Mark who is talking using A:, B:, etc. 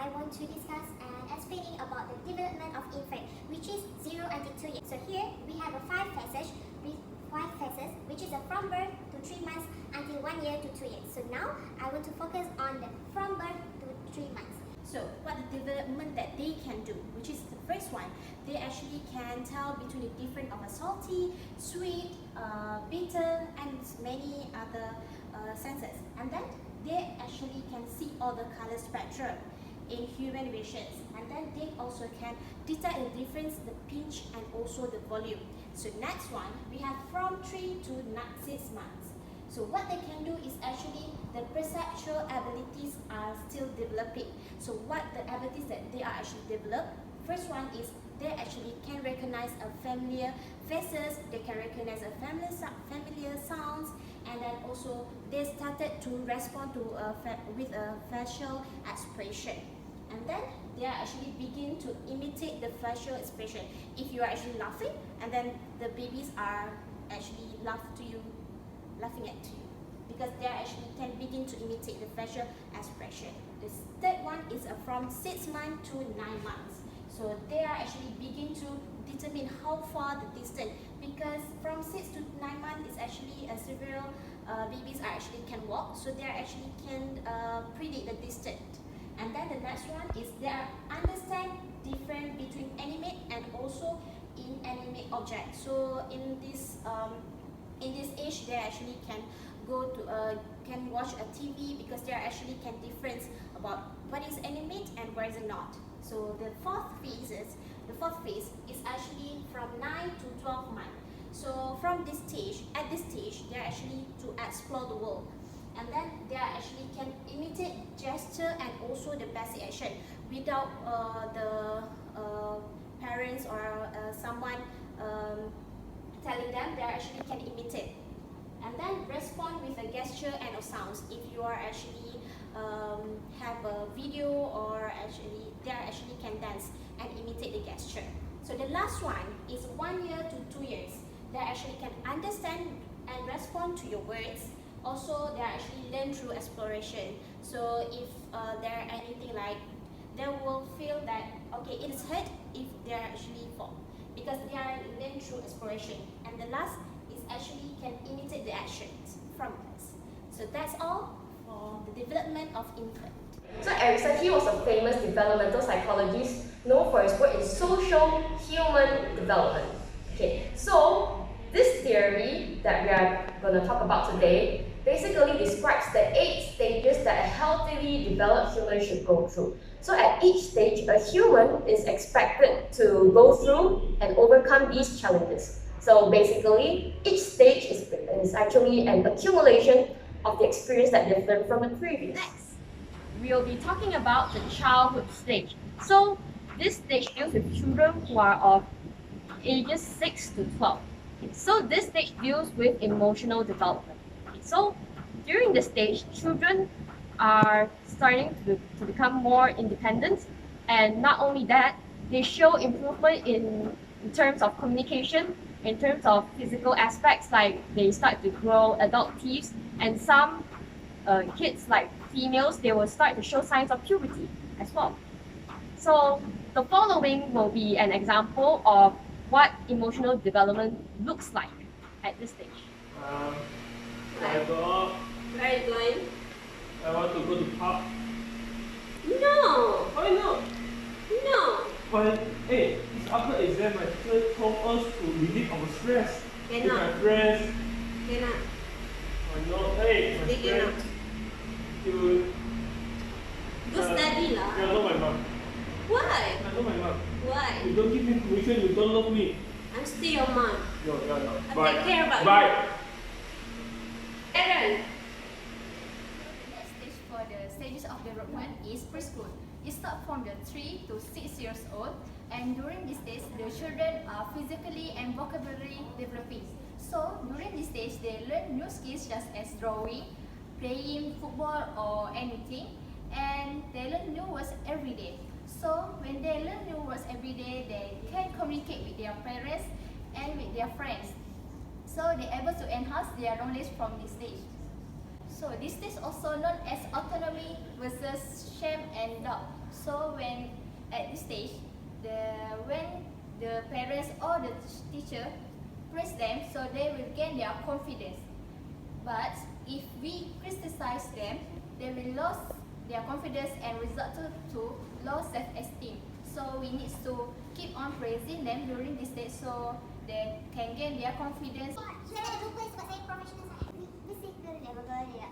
A: I want to discuss and explaining about the development of infant, which is 0 until 2 years. So here we have a 5 phases, which is from birth to 3 months until 1 year to 2 years. So now I want to focus on the from birth to 3 months.
B: So what the development that they can do, which is the first one, they actually can tell between the different of a salty, sweet, bitter, and many other senses. And then they actually can see all the color spectrum in human visions. And then they also can detect the difference, the pitch, and also the volume. So next one, we have from 3 to 6 months. So what they can do is actually the perceptual abilities are still developing. So what the abilities that they are actually developed, first one is they actually can recognize a familiar faces, they can recognize a familiar sounds, and then also they started to respond to with a facial expression. And then they are actually begin to imitate the facial expression. If you are actually laughing, and then the babies are actually laughing at you, because they actually can begin to imitate the facial expression. The third one is from 6 months to 9 months. So they are actually begin to determine how far the distance, because from 6 to 9 months is actually several babies are actually can walk, so they are actually can predict the distance. And then the next one is they are understand difference between animate and also inanimate objects. So in this age, they actually can go to can watch a TV, because they are actually can difference about what is animate and what is not. So the fourth phase is actually from 9 to 12 months. So from this stage, at this stage, they are actually to explore the world. And then they are actually can imitate gesture and also the basic action without the parents or someone telling them. They are actually can imitate. And then respond with a gesture and a sounds. If you are actually have a video, or actually they are actually can dance and imitate the gesture. So the last one is 1 year to 2 years. They actually can understand and respond to your words. Also, they are actually learn through exploration. So if there are anything like, they will feel that okay, it is hurt if they are actually fall, because they are learn through exploration. And the last is actually can imitate the actions from us. So that's all for the development of infant.
C: So Erickson, he was a famous developmental psychologist known for his work in social human development. Okay, so this theory that we are going to talk about today basically describes the 8 stages that a healthily developed human should go through. So at each stage, a human is expected to go through and overcome these challenges. So basically, each stage is actually an accumulation of the experience that they've learned from the previous.
D: Next, we'll be talking about the childhood stage. So this stage deals with children who are of ages 6 to 12. So this stage deals with emotional development. So during this stage, children are starting to become more independent, and not only that, they show improvement in terms of communication, in terms of physical aspects, like they start to grow adult teeth, and some kids, like females, they will start to show signs of puberty as well. So the following will be an example of what emotional development looks like at this stage.
E: I go out.
B: Where are you going?
E: I want to go to park.
B: No!
E: Why not?
B: No!
E: But hey, it's after exam, my teacher told us to relieve our stress. With my
B: Cannot.
E: friends.
B: Cannot.
E: Why not? Hey, my
B: They cannot.
E: friends. You.
B: Go study lah.
E: You know my mom.
B: Why?
E: I know my mom.
B: Why?
E: You don't give me permission, you don't love me.
B: I'm still your mom.
E: No.
B: I
E: Bye.
B: take care about you.
E: Bye.
B: Darren!
F: Next stage for the stages of development is preschool. It starts from the 3 to 6 years old, and during this stage, the children are physically and vocabulary developing. So during this stage, they learn new skills such as drawing, playing football or anything, and they learn new words every day. So when they learn new words every day, they can communicate with their parents and with their friends. So they're able to enhance their knowledge from this stage. So this stage also known as autonomy versus shame and doubt. So when at this stage, when the parents or the teacher praise them, so they will gain their confidence. But if we criticize them, they will lose their confidence and result to low self-esteem. So we need to keep on praising them during this stage so they can gain their confidence.
A: Jangan lupa sebab saya profesional sangat. Mesti kena level dia.